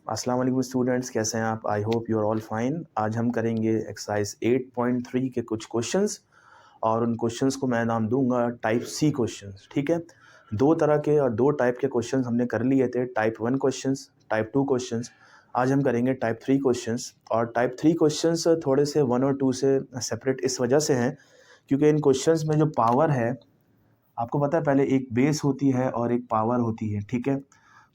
अस्सलाम वालेकुम स्टूडेंट्स, कैसे हैं आप? I hope you are all fine. आज हम करेंगे एक्सरसाइज 8.3 के कुछ क्वेश्चंस और उन क्वेश्चंस को मैं नाम दूंगा टाइप सी क्वेश्चंस। ठीक है, दो तरह के और दो टाइप के क्वेश्चंस हमने कर लिए थे, टाइप 1 क्वेश्चंस, टाइप 2 क्वेश्चंस। आज हम करेंगे टाइप 3 क्वेश्चंस। और टाइप 3 क्वेश्चंस थोड़े से 1 और 2 से सेपरेट इस वजह से हैं क्योंकि इन क्वेश्चंस में जो पावर है, आपको पता है पहले एक बेस होती है और एक पावर होती है। ठीक है,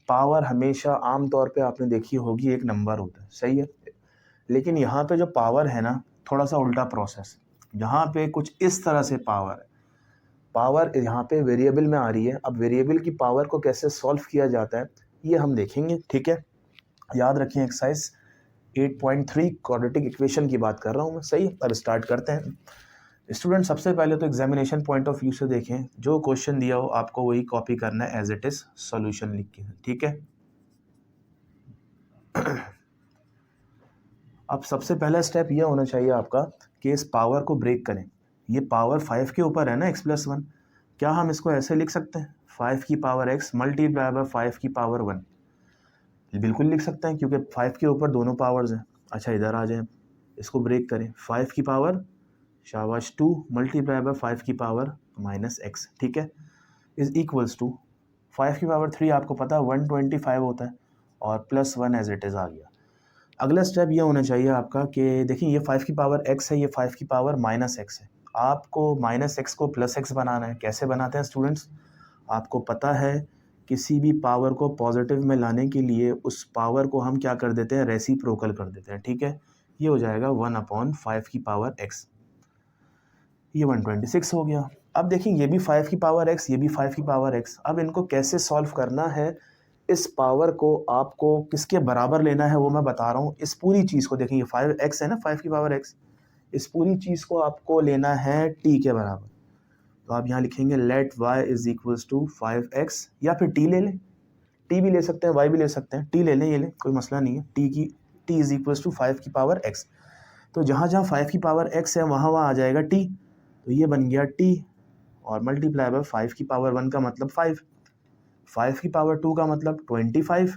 पावर हमेशा आम तौर पे आपने देखी होगी एक नंबर होता है, सही है। लेकिन यहाँ पे जो पावर है ना, थोड़ा सा उल्टा प्रोसेस। यहाँ पे कुछ इस तरह से पावर है, पावर यहाँ पे वेरिएबल में आ रही है। अब वेरिएबल की पावर को कैसे सॉल्व किया जाता है ये हम देखेंगे। ठीक है, याद रखें एक्सरसाइज 8.3 क्वाड्रेटिक इक्वेशन की बात कर रहा हूँ मैं, सही। अब स्टार्ट करते हैं स्टूडेंट। सबसे पहले तो एग्जामिनेशन पॉइंट ऑफ व्यू से देखें, जो क्वेश्चन दिया हो आपको वही कॉपी करना है एज इट इज सॉल्यूशन लिख के। ठीक है, अब सबसे पहला स्टेप ये होना चाहिए आपका कि इस पावर को ब्रेक करें। ये पावर 5 के ऊपर है ना, x+1। क्या हम इसको ऐसे लिख सकते हैं 5 की पावर x मल्टीप्लाई बाय 5 की पावर 1? बिल्कुल लिख सकते हैं क्योंकि 5 के ऊपर दोनों पावर्स हैं। अच्छा, इधर आ जाएं, इसको ब्रेक करें। 5 की पावर शाबाश 2 मल्टीप्लाई बाय 5 की पावर -x, ठीक है, इज इक्वल्स टू 5 की पावर 3 आपको पता है 125 होता है और +1 एज इट इज़ आ गया। अगला स्टेप ये होना चाहिए आपका कि देखिए ये 5 की पावर x है, ये 5 की पावर -x है। आपको -x को +x बनाना है। कैसे बनाते हैं स्टूडेंट्स? आपको पता है किसी भी पावर को पॉजिटिव में लाने के लिए उस पावर को हम क्या कर देते हैं, रेसिप्रोकल कर देते हैं। ठीक है, ये हो जाएगा 1/5 की पावर x, ये 126 हो गया। अब देखिए ये भी 5 की पावर x, ये भी 5 की पावर x। अब इनको कैसे सॉल्व करना है, इस पावर को आपको किसके बराबर लेना है वो मैं बता रहा हूँ। इस पूरी चीज़ को देखिए, ये 5x है ना, 5 की पावर x, इस पूरी चीज़ को आपको लेना है t के बराबर। तो आप यहाँ लिखेंगे let y is equals to 5x, या फिर t ले लें, t भी ले सकते हैं y भी ले सकते हैं, t ले लें, ये लें, कोई मसला नहीं है। t इज इक्वल्स टू 5 की पावर x। तो जहाँ जहाँ 5 की पावर x है वहाँ वहाँ आ जाएगा t, तो ये बन गया t और मल्टीप्लाई बाय 5 की पावर 1 का मतलब 5, 5 की पावर 2 का मतलब 25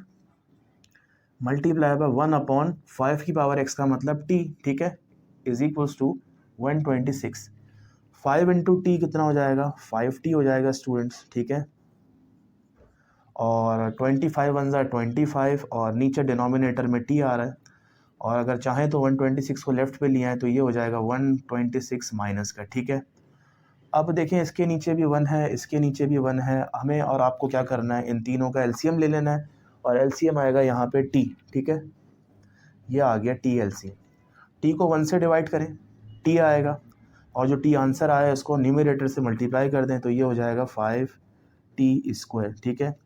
मल्टीप्लाई बाय 1/5 की पावर x का मतलब t, ठीक है, is equals to 126। 5 into t कितना हो जाएगा, 5t हो जाएगा स्टूडेंट्स। ठीक है, और 25 वन ज़ा 25 और नीचे डिनोमिनेटर में t आ रहा है, और अगर चाहें तो 126 को लेफ्ट पे लिया है तो ये हो जाएगा 126 माइनस का। ठीक है, अब देखें इसके नीचे भी 1 है, इसके नीचे भी 1 है, हमें और आपको क्या करना है, इन तीनों का एलसीएम ले लेना है, और एलसीएम आएगा यहाँ पे t। ठीक है, ये आ गया t एलसीएम। t को 1 से डिवाइड करें, t आएगा, और जो t आंसर आया है इसको न्यूमरेटर से मल्टीप्लाई कर दें तो ये हो जाएगा 5t²। ठीक है,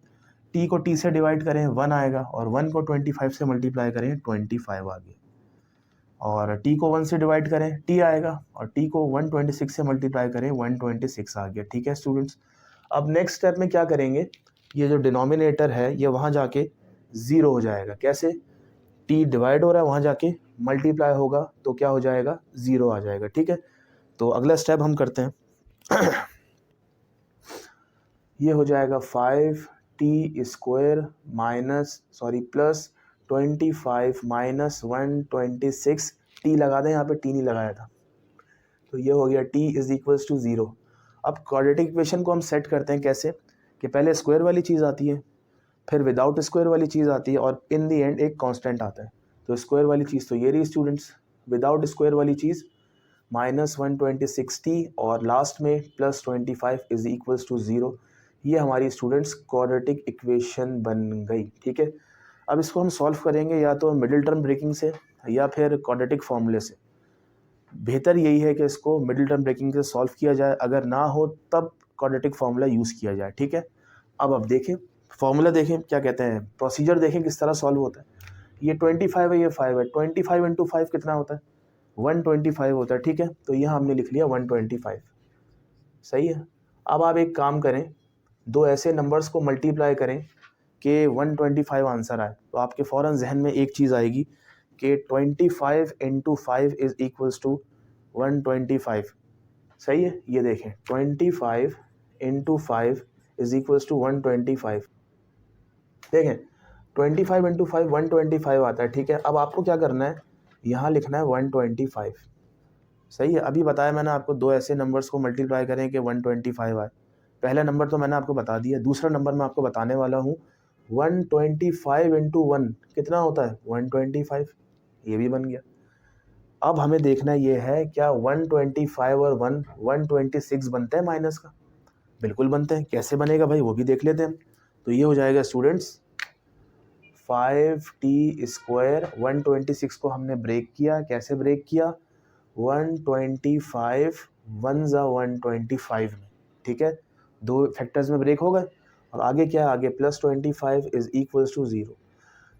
t को t से डिवाइड करें 1 आएगा, और 1 को 25 से मल्टीप्लाई करें 25 आ गया, और t को 1 से डिवाइड करें t आएगा, और t को 126 से मल्टीप्लाई करें 126 आ गया। ठीक है स्टूडेंट्स, अब नेक्स्ट स्टेप में क्या करेंगे, ये जो डिनोमिनेटर है ये वहाँ जाके 0 हो जाएगा। कैसे? t डिवाइड हो रहा है, वहाँ जाके मल्टीप्लाई होगा तो क्या हो जाएगा, 0 आ जाएगा। ठीक है, तो अगला स्टेप हम करते हैं ये हो जाएगा 5t² प्लस 25 माइनस 126, t लगा दें, यहाँ पे t नहीं लगाया था, तो ये हो गया t इज इक्वल्स टू 0। अब क्वाड्रेटिक इक्वेशन को हम सेट करते हैं कैसे, कि पहले स्क्वायर वाली चीज़ आती है, फिर विदाउट स्क्वायर वाली चीज़ आती है, और इन दी एंड एक कांस्टेंट आता है। तो स्क्वायर वाली चीज़ तो ये रही स्टूडेंट्स, विदाउट स्क्वायर वाली चीज़ -126t और लास्ट में +25 इज इक्वल्स टू 0। ये हमारी स्टूडेंट्स क्वाड्रेटिक इक्वेशन बन गई। ठीक है, अब इसको हम सॉल्व करेंगे या तो मिडिल टर्म ब्रेकिंग से या फिर क्वाड्रेटिक फॉर्मूले से। बेहतर यही है कि इसको मिडिल टर्म ब्रेकिंग से सॉल्व किया जाए, अगर ना हो तब क्वाड्रेटिक फार्मूला यूज़ किया जाए। ठीक है, अब देखें फार्मूला, देखें क्या कहते हैं, प्रोसीजर देखें किस तरह सॉल्व होता है। ये 25 है, ये 5 है, 25 इंटू 5 कितना होता है, 125 होता है। ठीक है, तो यहाँ हमने लिख लिया 125, सही है। अब आप एक काम करें, दो ऐसे नंबर्स को मल्टीप्लाई करें कि 125 आंसर आए, तो आपके फ़ौरन जहन में एक चीज़ आएगी कि 25 इंटू 5 इज इक्वल्स टू 125, सही है। ये देखें 25 इंटू 5 इज इक्वल्स टू 125, देखें 25 इंटू 5 125 आता है, ठीक है। अब आपको क्या करना है, यहाँ लिखना है 125, सही है। अभी बताया मैंने आपको, दो ऐसे नंबर्स को मल्टीप्लाई करें कि 125 आए। पहला नंबर तो मैंने आपको बता दिया, दूसरा नंबर मैं आपको बताने वाला हूँ। 125 इंटू 1 कितना होता है, 125, ये भी बन गया। अब हमें देखना ये है, क्या 125 और 1 126 बनते हैं माइनस का? बिल्कुल बनते हैं। कैसे बनेगा भाई, वो भी देख लेते हैं। तो ये हो जाएगा स्टूडेंट्स 5t²। 126 को हमने ब्रेक किया, कैसे ब्रेक किया, 125 1 ज़ा 125 में, ठीक है। दो फैक्टर्स में ब्रेक हो गए, और आगे क्या है, आगे +25 इज इक्वल्स टू 0।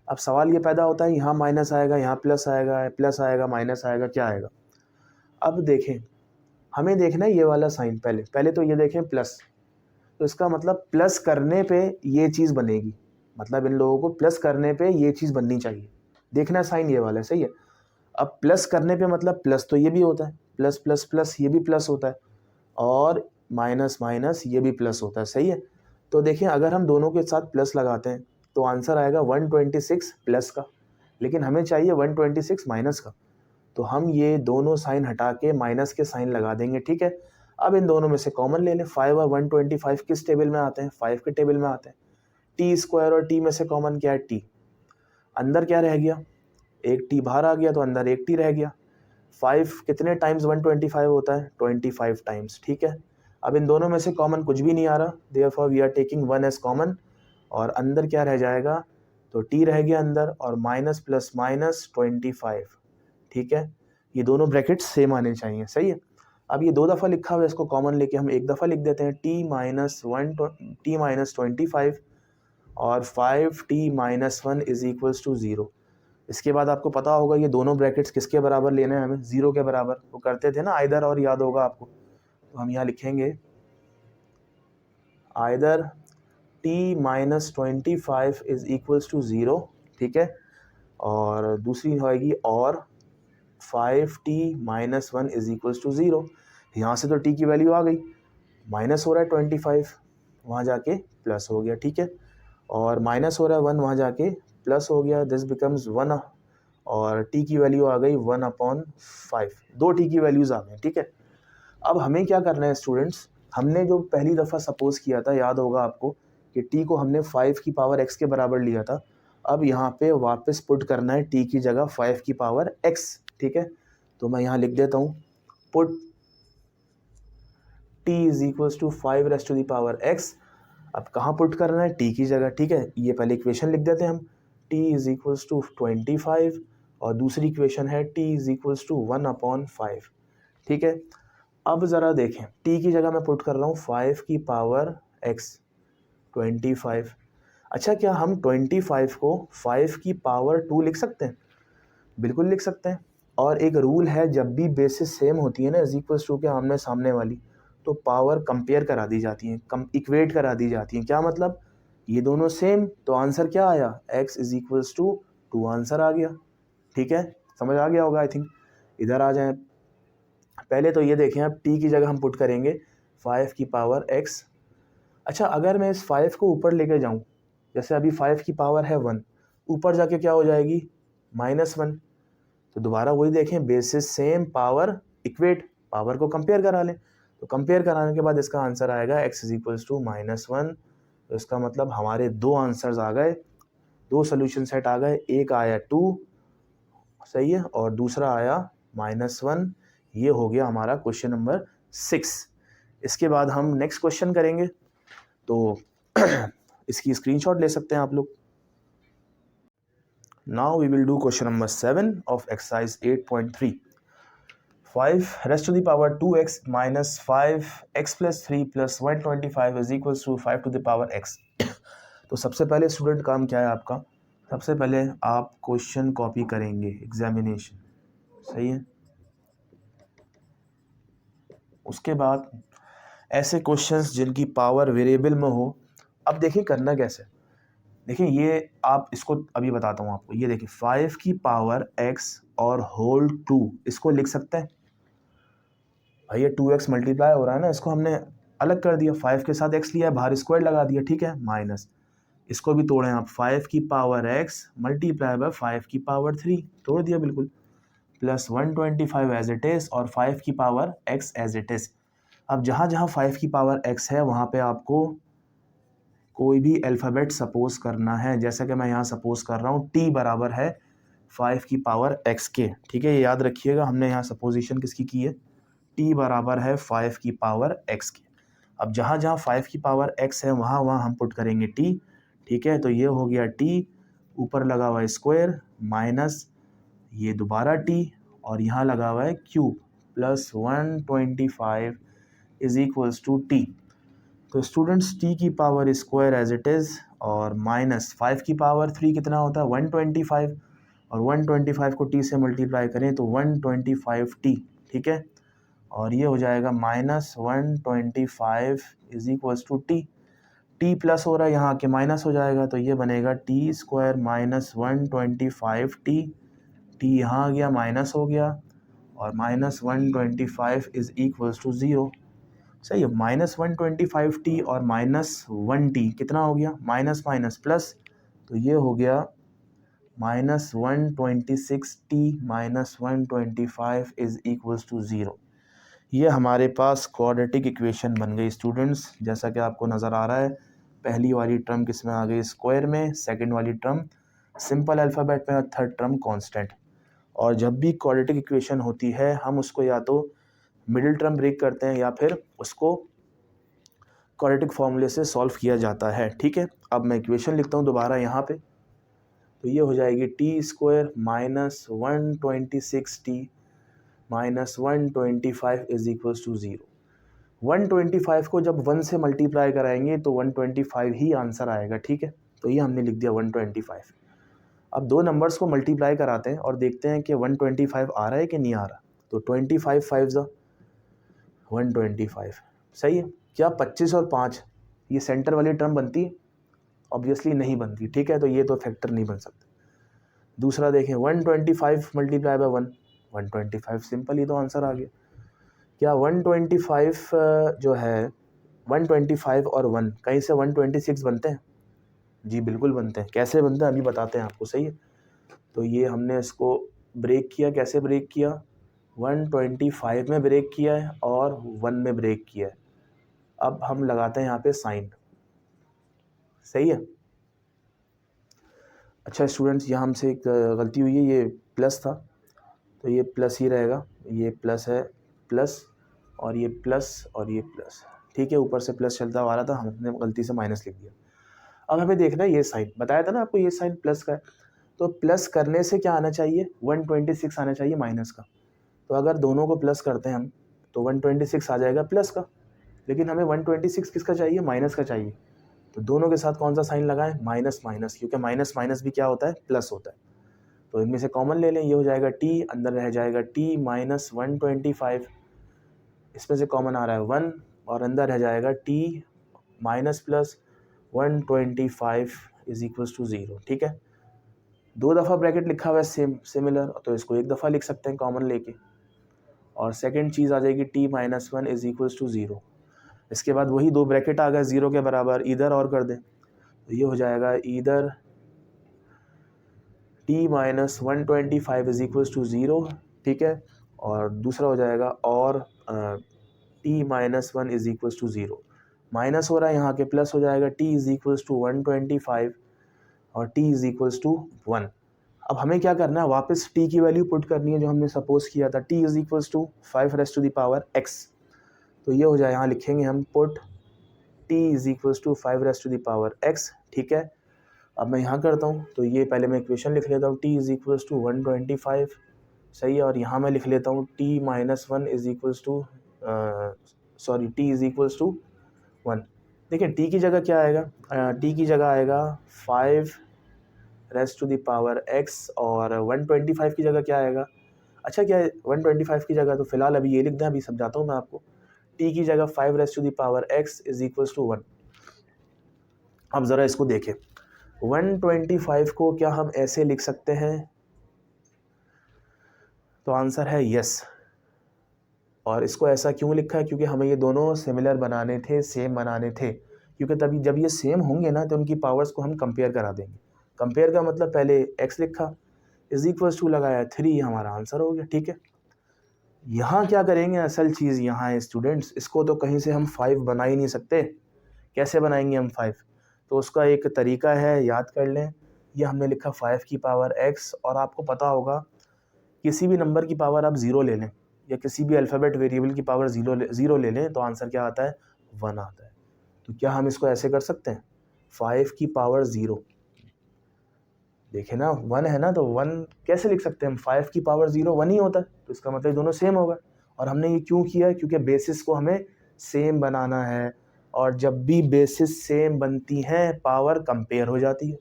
अब सवाल ये पैदा होता है, यहाँ माइनस आएगा, यहाँ प्लस आएगा, प्लस आएगा, माइनस आएगा, क्या आएगा। अब देखें, हमें देखना है ये वाला साइन। पहले पहले तो ये देखें प्लस, तो इसका मतलब प्लस करने पे ये चीज़ बनेगी, मतलब इन लोगों को प्लस करने पे ये चीज़ बननी चाहिए। देखना साइन ये वाला है, सही है। अब प्लस करने पे मतलब प्लस तो ये भी होता है, प्लस प्लस प्लस ये भी प्लस होता है, और माइनस माइनस ये भी प्लस होता है, सही है। तो देखिए, अगर हम दोनों के साथ प्लस लगाते हैं तो आंसर आएगा 126 प्लस का, लेकिन हमें चाहिए 126 माइनस का। तो हम ये दोनों साइन हटा के माइनस के साइन लगा देंगे, ठीक है। अब इन दोनों में से कॉमन ले लें। 5 और 125 किस टेबल में आते हैं, 5 के टेबल में आते हैं। t² और t में से कॉमन क्या है, t। अंदर क्या रह गया, एक t बाहर आ गया, तो अंदर एक t रह गया। 5 कितने टाइम्स 125 होता है, 25 टाइम्स, ठीक है। अब इन दोनों में से कॉमन कुछ भी नहीं आ रहा, therefore we are taking 1 as common, और अंदर क्या रह जाएगा, तो t रह गया अंदर, और माइनस प्लस माइनस 25, ठीक है। ये दोनों ब्रैकेट्स सेम आने चाहिए, सही है। अब ये दो दफ़ा लिखा हुआ है, इसको कॉमन लेके हम एक दफ़ा लिख देते हैं, t-25 और 5t-1 इज इक्वल्स टू 0। इसके बाद आपको पता होगा ये दोनों ब्रैकेट्स किसके बराबर लेने हैं, हमें 0 के बराबर। वो करते थे ना आइदर और, याद होगा आपको। तो हम यहाँ लिखेंगे either t-25 is equals to 0, ठीक है। और दूसरी होएगी और 5t-1 इज इक्वल्स टू 0। यहाँ से तो t की वैल्यू आ गई, माइनस हो रहा है 25, वहाँ जाके प्लस हो गया, ठीक है। और माइनस हो रहा है 1, वहाँ जाके प्लस हो गया, दिस बिकम्स 1, और t की वैल्यू आ गई 1/5। दो t की वैल्यूज़ आ गई, ठीक है। अब हमें क्या करना है स्टूडेंट्स, हमने जो पहली दफ़ा सपोज किया था, याद होगा आपको, कि t को हमने 5 की पावर x के बराबर लिया था। अब यहाँ पे वापस पुट करना है t की जगह 5 की पावर x, ठीक है। तो मैं यहाँ लिख देता हूँ, put t is equals to 5 raise to the power x। अब कहाँ पुट करना है, t की जगह, ठीक है। ये पहले इक्वेशन लिख देते हैं हम, t इज इक्वल्स टू 25, और दूसरी इक्वेशन है t इज इक्वल्स टू 1/5, ठीक है। अब ज़रा देखें, t की जगह मैं पुट कर रहा हूँ 5 की पावर x 25। अच्छा, क्या हम 25 को 5 की पावर 2 लिख सकते हैं? बिल्कुल लिख सकते हैं। और एक रूल है, जब भी बेसिस सेम होती है ना, इज इक्वल्स टू के आमने सामने वाली, तो पावर कंपेयर करा दी जाती है, इक्वेट करा दी जाती है। क्या मतलब, ये दोनों सेम, तो आंसर क्या आया, x is equals to 2 answer आ गया, ठीक है। समझ आ गया होगा आई थिंक। इधर आ जाएं, पहले तो ये देखें, अब t की जगह हम पुट करेंगे 5 की पावर x। अच्छा, अगर मैं इस 5 को ऊपर लेके जाऊँ, जैसे अभी 5 की पावर है 1, ऊपर जाके क्या हो जाएगी, -1। तो दोबारा वही देखें, basis same, power equate, power को कंपेयर करा लें। तो कंपेयर कराने के बाद इसका आंसर आएगा x इज इक्वल्स टू -1। तो इसका मतलब हमारे दो आंसर्स आ गए, दो सोल्यूशन सेट आ गए। एक आया 2, सही है, और दूसरा आया -1। ये हो गया हमारा क्वेश्चन नंबर 6। इसके बाद हम नेक्स्ट क्वेश्चन करेंगे, तो इसकी स्क्रीनशॉट ले सकते हैं आप लोग। Now we will do question number 7 of exercise 8.3. 5 raised to the power 2x minus 5x plus 3 plus 125 is equals to 5 to the power x. तो सबसे पहले स्टूडेंट काम क्या है आपका, सबसे पहले आप क्वेश्चन कॉपी करेंगे, एग्जामिनेशन, सही है। उसके बाद ऐसे क्वेश्चंस जिनकी पावर वेरिएबल में हो। अब देखिए करना कैसे, देखिए ये आप इसको अभी बताता हूँ आपको। ये देखिए 5 की पावर x और होल 2, इसको लिख सकते हैं भाई। ये 2x मल्टीप्लाई हो रहा है ना, इसको हमने अलग कर दिया, 5 के साथ x लिया है, बाहर स्क्वायर लगा दिया, ठीक है, माइनस। इसको भी तोड़ें आप, 5 की पावर x मल्टीप्लाई बाय 5 की पावर 3, तोड़ दिया बिल्कुल, प्लस 125 एज इट इज़ और 5 की power x as it is. अब जहाँ जहाँ 5 की पावर x है वहाँ पे आपको कोई भी अल्फ़ाबेट सपोज करना है। जैसा कि मैं यहाँ सपोज कर रहा हूँ t बराबर है 5 की पावर x के, ठीक है, ये याद रखिएगा, हमने यहाँ सपोजिशन किसकी की है, t बराबर है 5 की पावर x के। अब जहाँ जहाँ 5 की पावर x है वहाँ वहाँ हम पुट करेंगे t, ठीक है, तो ये हो गया t, ऊपर लगा हुआ है स्क्वायर माइनस ये दोबारा t और यहाँ लगा हुआ है cube plus 125 is equals to t। तो स्टूडेंट्स t की power square as it is और माइनस 5 की पावर 3 कितना होता है 125 और 125 को t से मल्टीप्लाई करें तो 125t, ठीक है, और ये हो जाएगा minus 125 is equals to t, t plus हो रहा है यहाँ के माइनस हो जाएगा तो ये बनेगा T square minus 125 T, T यहाँ आ गया माइनस हो गया और माइनस 125 इज इक्वल्स टू 0। सही है, माइनस 125 टी और माइनस 1t कितना हो गया, माइनस माइनस प्लस, तो ये हो गया minus 126 t minus 125 is equals to 0। ये हमारे पास क्वाड्रेटिक इक्वेशन बन गई स्टूडेंट्स। जैसा कि आपको नज़र आ रहा है, पहली वाली टर्म किस में आ गई, स्क्वायर में, सेकंड वाली टर्म सिंपल अल्फ़ाबेट में और थर्ड टर्म कांस्टेंट। और जब भी क्वाड्रेटिक इक्वेशन होती है हम उसको या तो मिडिल टर्म ब्रेक करते हैं या फिर उसको क्वाड्रेटिक फॉर्मूले से सॉल्व किया जाता है, ठीक है। अब मैं इक्वेशन लिखता हूँ दोबारा यहाँ पे, तो ये हो जाएगी t square minus 126t minus 125 is equals to 0। 125 को जब 1 से मल्टीप्लाई कराएंगे तो 125 ही आंसर आएगा, ठीक है, तो ये हमने लिख दिया 125। अब दो नंबर्स को मल्टीप्लाई कराते हैं और देखते हैं कि 125 आ रहा है कि नहीं आ रहा, तो 25 5 125, सही है। क्या 25 और 5 ये सेंटर वाली टर्म बनती है, ऑब्वियसली नहीं बनती, ठीक है, तो ये तो फैक्टर नहीं बन सकते। दूसरा देखें 125 मल्टीप्लाई बाय 1, 125 सिंपल, ही तो आंसर आ गया। क्या 125 जो है 125 और 1 कहीं से 126 बनते हैं, जी बिल्कुल बनते हैं। कैसे बनते हैं अभी बताते हैं आपको, सही है। तो ये हमने इसको ब्रेक किया, कैसे ब्रेक किया, 125 में ब्रेक किया है और 1 में ब्रेक किया है। अब हम लगाते हैं यहाँ पे साइन, सही है। अच्छा स्टूडेंट्स, यहाँ हमसे एक गलती हुई है, ये प्लस था तो ये प्लस ही रहेगा, ये प्लस है, प्लस और ये प्लस और ये प्लस, ठीक है, ऊपर से प्लस चलता आ रहा था, हमने गलती से माइनस लिख दिया। अब हमें देखना है ये साइन, बताया था ना आपको ये साइन प्लस का है, तो प्लस करने से क्या आना चाहिए, 126 आना चाहिए माइनस का। तो अगर दोनों को प्लस करते हैं हम तो 126 आ जाएगा प्लस का, लेकिन हमें 126 किसका चाहिए, माइनस का चाहिए। तो दोनों के साथ कौन सा साइन लगाएं, माइनस माइनस, क्योंकि माइनस माइनस भी क्या होता है, प्लस होता है। तो इनमें से कॉमन ले लें, ये हो जाएगा t, अंदर रह जाएगा t माइनस 125, इसमें से कॉमन आ रहा है 1 और अंदर रह जाएगा t minus plus 125 is equals to 0, ठीक है। दो दफ़ा ब्रैकेट लिखा हुआ है सेम सिमिलर, तो इसको एक दफ़ा लिख सकते हैं कॉमन लेके, और सेकंड चीज़ आ जाएगी t minus 1 is equals to 0। इसके बाद वही दो ब्रैकेट आ गए 0 के बराबर, इधर और कर दें, तो ये हो जाएगा इधर t minus 125 is equals to 0, ठीक है, और दूसरा हो जाएगा और t minus 1 is equals to 0, minus हो रहा है यहाँ के प्लस हो जाएगा, t इज इक्वल्स टू 125 और t इज इक्वल्स टू 1। अब हमें क्या करना है, वापस t की वैल्यू पुट करनी है जो हमने सपोज किया था, t is equals to 5 raise to the power x। तो ये हो जाए, यहाँ लिखेंगे हम put t is equals to 5 raise to the power x, ठीक है। अब मैं यहाँ करता हूँ, तो ये पहले मैं इक्वेशन लिख लेता हूँ, t इज इक्वल्स टू 125, सही है, और यहाँ मैं लिख लेता हूँ t minus 1 is equals to t is equals to 1। देखिए t की जगह क्या आएगा, t की जगह आएगा 5 raise to the power x और 125 की जगह क्या आएगा, अच्छा क्या है 125 की जगह, तो फिलहाल अभी ये लिख दें, अभी समझाता हूँ मैं आपको। t की जगह 5 raise to the power x is equals to 1। अब ज़रा इसको देखें, 125 को क्या हम ऐसे लिख सकते हैं, तो आंसर है यस। और इसको ऐसा क्यों लिखा है, क्योंकि हमें ये दोनों सिमिलर बनाने थे, सेम बनाने थे। क्योंकि तभी जब ये सेम होंगे ना तो उनकी पावर्स को हम कंपेयर करा देंगे। कंपेयर का मतलब पहले x लिखा, इज इक्वल्स टू लगाया 3, हमारा आंसर हो गया। ठीक है, यहाँ क्या करेंगे, असल चीज़ यहाँ है स्टूडेंट्स, इसको तो कहीं से हम 5 बना ही नहीं सकते। कैसे बनाएंगे हम 5? तो उसका एक तरीका है, याद कर लें। ये हमने लिखा 5 की पावर x, और आपको पता होगा किसी भी नंबर की पावर आप 0 ले लें या किसी भी अल्फ़ाबेट वेरिएबल की पावर 0 ले लें तो आंसर क्या आता है, 1 आता है। तो क्या हम इसको ऐसे कर सकते हैं, 5 की पावर 0, देखे ना 1 है ना, तो 1 कैसे लिख सकते हैं हम, 5 की पावर 0 1 ही होता है, तो इसका मतलब दोनों सेम होगा। और हमने ये क्यों किया है, क्योंकि बेसिस को हमें सेम बनाना है, और जब भी बेसिस सेम बनती हैं पावर कंपेयर हो जाती है।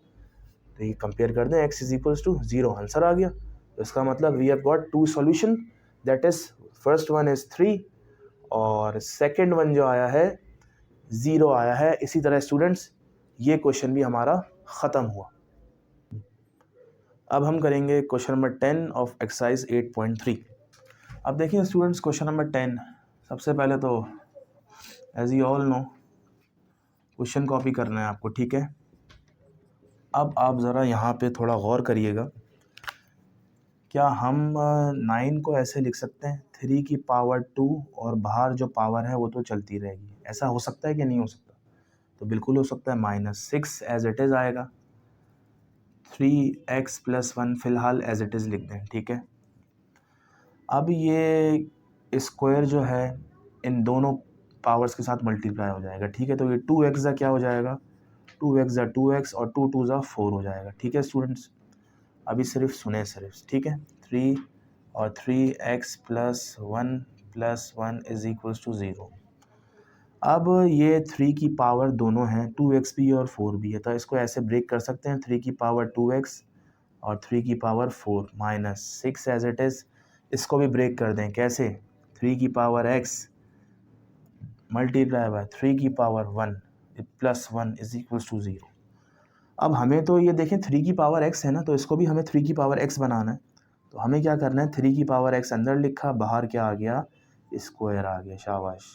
तो ये कंपेयर कर दें, x is equals to 0, answer आ गया। तो इसका मतलब we have got 2 solution, that is first one is 3 और सेकेंड वन जो आया है 0 आया है। इसी तरह स्टूडेंट्स ये क्वेश्चन भी हमारा ख़त्म हुआ। अब हम करेंगे क्वेश्चन नंबर 10 ऑफ एक्सरसाइज 8.3। अब देखिए स्टूडेंट्स, क्वेश्चन नंबर 10, सबसे पहले तो as you all know question copy करना है आपको, ठीक है। अब आप ज़रा यहाँ पे थोड़ा गौर करिएगा, क्या हम 9 को ऐसे लिख सकते हैं 3 की पावर 2 और बाहर जो पावर है वो तो चलती रहेगी, ऐसा हो सकता है कि नहीं हो सकता? तो बिल्कुल हो सकता है। -6 एज इट इज़ आएगा, 3x + 1 फ़िलहाल एज इट इज़ लिख दें, ठीक है। अब ये स्क्वायर जो है इन दोनों पावर्स के साथ मल्टीप्लाई हो जाएगा, ठीक है। तो ये 2x क्या हो जाएगा, 2x 2x और 2 2 4 हो जाएगा, ठीक है स्टूडेंट्स। अभी सिर्फ सुने सिर्फ, ठीक है। 3 और 3x + 1 इज इक्वल्स टू 0। अब ये 3 की पावर दोनों हैं, 2x भी और 4 भी है, तो इसको ऐसे ब्रेक कर सकते हैं, 3 की पावर 2x और 3 की पावर 4 -6 एज इट इज़। इसको भी ब्रेक कर दें, कैसे, 3 की पावर x मल्टीप्लाई बाय 3 की पावर 1 + 1 इज इक्वल्स टू 0। अब हमें तो ये देखें 3 की पावर x है ना, तो इसको भी हमें 3 की पावर x बनाना है। तो हमें क्या करना है, 3 की पावर x अंदर लिखा, बाहर क्या आ गया, स्क्वायर आ गया, शाबाश,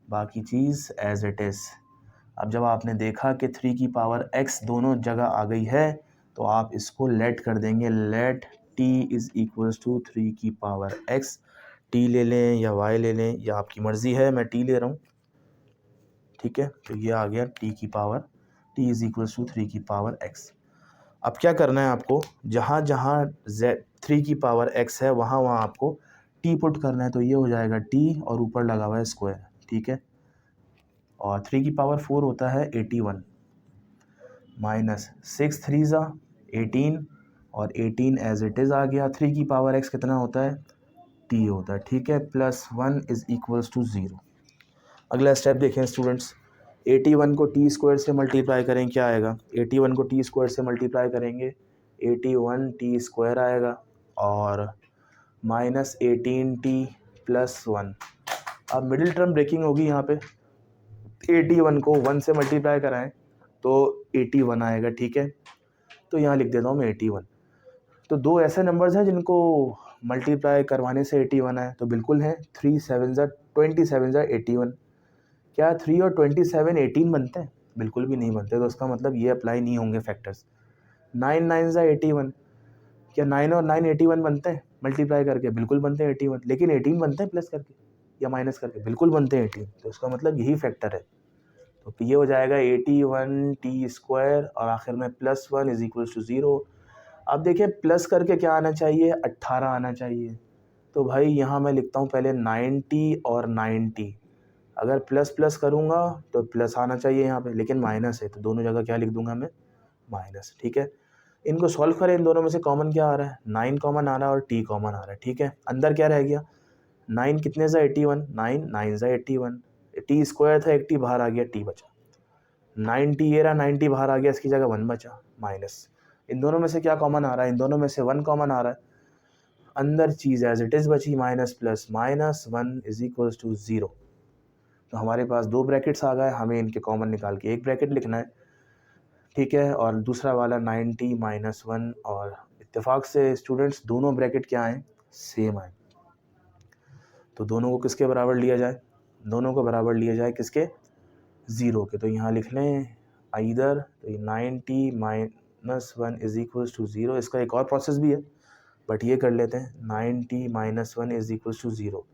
बाकी चीज़ एज इट इज़। अब जब आपने देखा कि 3 की पावर x दोनों जगह आ गई है, तो आप इसको लेट कर देंगे, let t is equals to 3 की पावर x। t ले लें या y ले लें, या आपकी मर्ज़ी है, मैं t ले रहा हूँ, ठीक है। तो ये आ गया t की power, t is equals to 3 की पावर x। अब क्या करना है आपको, जहाँ जहाँ z 3 की पावर x है वहाँ वहाँ आपको t पुट करना है, तो ये हो जाएगा t और ऊपर लगा हुआ है स्क्वायर, ठीक है। और 3 की पावर 4 होता है 81, -6 3 18 और 18 एज इट इज़ आ गया। 3 की पावर x कितना होता है, t होता है, ठीक है, +1 इज इक्वल्स टू 0। अगला स्टेप देखें स्टूडेंट्स, 81 को t स्क्वायर से मल्टीप्लाई करें, क्या आएगा, 81 को t स्क्वायर से मल्टीप्लाई करेंगे 81 t स्क्वायर आएगा, और -18t + 1। अब मिडिल टर्म ब्रेकिंग होगी यहाँ पे, 81 को 1 से मल्टीप्लाई कराएं तो 81 आएगा, ठीक है। तो यहाँ लिख देता हूँ मैं 81। तो दो ऐसे नंबर्स हैं जिनको मल्टीप्लाई करवाने से 81 आए, तो बिल्कुल हैं, 3 7 27 81। क्या 3 और 27 18 बनते हैं? बिल्कुल भी नहीं बनते, तो उसका मतलब ये अप्लाई नहीं होंगे फैक्टर्स। 9 9 81, क्या 9 और 9 81 बनते हैं मल्टीप्लाई करके? बिल्कुल बनते हैं 81, लेकिन 18 बनते हैं प्लस करके या माइनस करके? बिल्कुल बनते हैं 18, तो उसका मतलब यही फैक्टर है। तो ये हो जाएगा 81 टी स्क्वायर और आखिर में +1 इज इक्वल्स टू 0। अब देखिए प्लस करके क्या आना चाहिए, 18 आना चाहिए। तो भाई यहाँ मैं लिखता हूँ पहले 90 और 90, अगर प्लस प्लस करूँगा तो प्लस आना चाहिए यहाँ पे, लेकिन माइनस है तो दोनों जगह क्या लिख दूंगा मैं, माइनस, ठीक है। इनको सॉल्व करें, इन दोनों में से कॉमन क्या आ रहा है, 9 कॉमन आ रहा है और t कॉमन आ रहा है, ठीक है। अंदर क्या रह गया, 9 कितने सा 81, 9 9 सा 81, टी स्क्वायर था, एक टी बाहर आ गया, टी बचा, 90 ये रहा, 90 बाहर आ गया, इसकी जगह 1 बचा, माइनस। इन दोनों में से क्या कॉमन आ रहा है, इन दोनों में से 1 कॉमन आ रहा है, अंदर चीज़ एज इट इज़ बची, minus plus -1 is equals to 0। तो हमारे पास दो ब्रैकेट्स आ गए, हमें इनके कॉमन निकाल के एक ब्रैकेट लिखना है, ठीक है। और दूसरा वाला 90 -1, और इत्तेफाक से स्टूडेंट्स दोनों ब्रैकेट क्या आए, सेम आए, तो दोनों को किसके बराबर लिया जाए, दोनों को बराबर लिया जाए किसके, ज़ीरो के, तो यहाँ लिख लें आइदर, तो ये 90 minus 1 is equals to zero. इसका एक और प्रोसेस भी है बट ये कर लेते हैं। 90 minus 1 is equals to zero.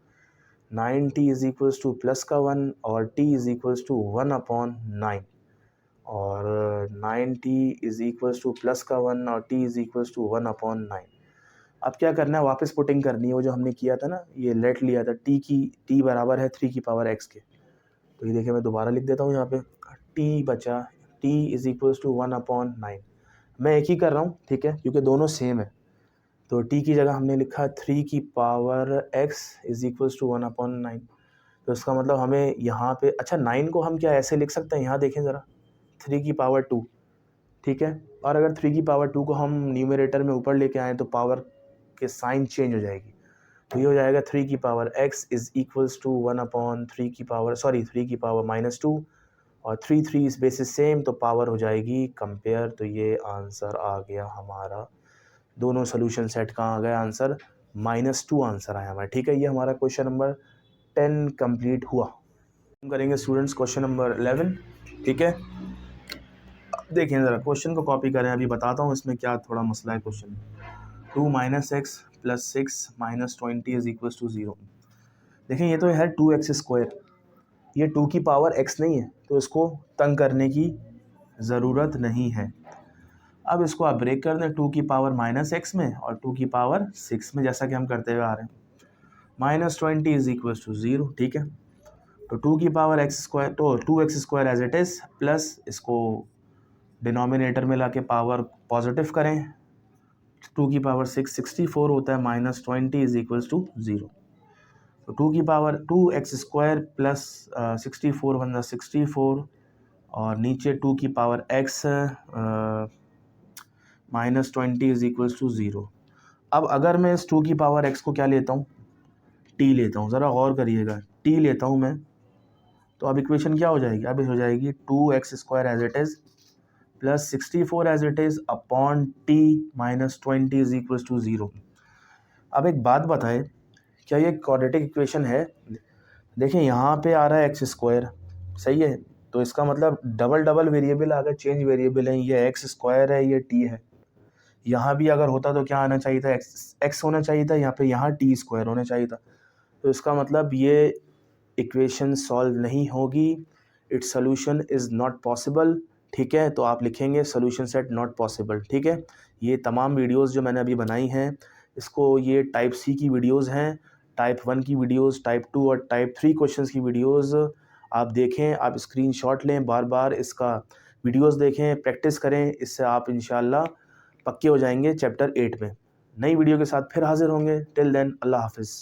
90 is equals to plus का 1 और t इज इक्वल्स टू 1/9, और 90 इज इक्वल्स टू प्लस का 1 और t इज इक्वल्स टू 1/9। अब क्या करना है, वापस पुटिंग करनी है वो जो हमने किया था ना, ये लेट लिया था t बराबर है 3 की पावर x के। तो ये देखिए मैं दोबारा लिख देता हूँ यहाँ पे, t बचा, t इज इक्वल्स टू 1/9। मैं एक ही कर रहा हूँ, ठीक है, क्योंकि दोनों सेम है। तो t की जगह हमने लिखा 3 की power x is equals to 1/9। तो इसका मतलब हमें यहाँ पे, अच्छा 9 को हम क्या ऐसे लिख सकते हैं, यहाँ देखें ज़रा, 3 की पावर 2, ठीक है। और अगर 3 की पावर 2 को हम न्यूमरेटर में ऊपर लेके आएँ तो पावर के साइन चेंज हो जाएगी। तो ये हो जाएगा 3 की power x is equals to 1/3 की पावर 3 की पावर -2, और 3 इस बेसिस सेम, तो पावर हो जाएगी कंपेयर। तो ये आंसर आ गया हमारा, दोनों सोल्यूशन सेट का आ गया आंसर, -2 आंसर आया हमारा, ठीक है। ये हमारा क्वेश्चन नंबर 10 कंप्लीट हुआ। हम करेंगे स्टूडेंट्स क्वेश्चन नंबर 11, ठीक है। देखिए ज़रा क्वेश्चन को कॉपी करें, अभी बताता हूँ इसमें क्या थोड़ा मसला है क्वेश्चन में। 2 - x + 6 - 20 इज इक्वल टू 0। देखें ये तो है 2x², ये 2 की पावर x नहीं है, तो इसको तंग करने की ज़रूरत नहीं है। अब इसको आप ब्रेक कर दें 2 की पावर -x में और 2 की पावर 6 में, जैसा कि हम करते हुए आ रहे हैं। -20 इज इक्वल टू 0, ठीक है। तो 2 की पावर x², तो 2x² as it is, plus इसको डिनोमिनेटर में लाके पावर पॉजिटिव करें, 2 की पावर 6 64 होता है, -20 इज इक्वल टू 0। तो 2 की पावर 2x² प्लस 64 वन 64, और नीचे 2 की power x -20 is equal to 0। अब अगर मैं इस 2 की पावर x को क्या लेता हूँ, t लेता हूँ, ज़रा गौर करिएगा, t लेता हूँ मैं, तो अब इक्वेशन क्या हो जाएगी, अब हो जाएगी 2x² as it is plus 64 as it is upon t -20 is equal to 0। अब एक बात बताएं, क्या ये क्वाड्रेटिक इक्वेशन है? देखिए यहाँ पे आ रहा है x², सही है, तो इसका मतलब डबल डबल वेरिएबल आ गए, चेंज वेरिएबल है, ये x² है, ये t है। यहाँ भी अगर होता तो क्या आना चाहिए था, x होना चाहिए था, यहाँ पे यहाँ t² होना चाहिए था। तो इसका मतलब ये इक्वेशन सॉल्व नहीं होगी, its solution is not possible, ठीक है। तो आप लिखेंगे सोल्यूशन सेट नॉट पॉसिबल, ठीक है। ये तमाम वीडियोस जो मैंने अभी बनाई हैं, इसको ये टाइप सी की वीडियोस हैं, टाइप 1 की वीडियोस, टाइप 2 और टाइप 3 क्वेश्चंस की वीडियोस आप देखें, आप स्क्रीनशॉट लें, बार बार इसका वीडियोस देखें, प्रैक्टिस करें, इससे आप इंशाल्लाह पक्के हो जाएंगे चैप्टर 8 में। नई वीडियो के साथ फिर हाजिर होंगे, टिल देन अल्लाह हाफिज़।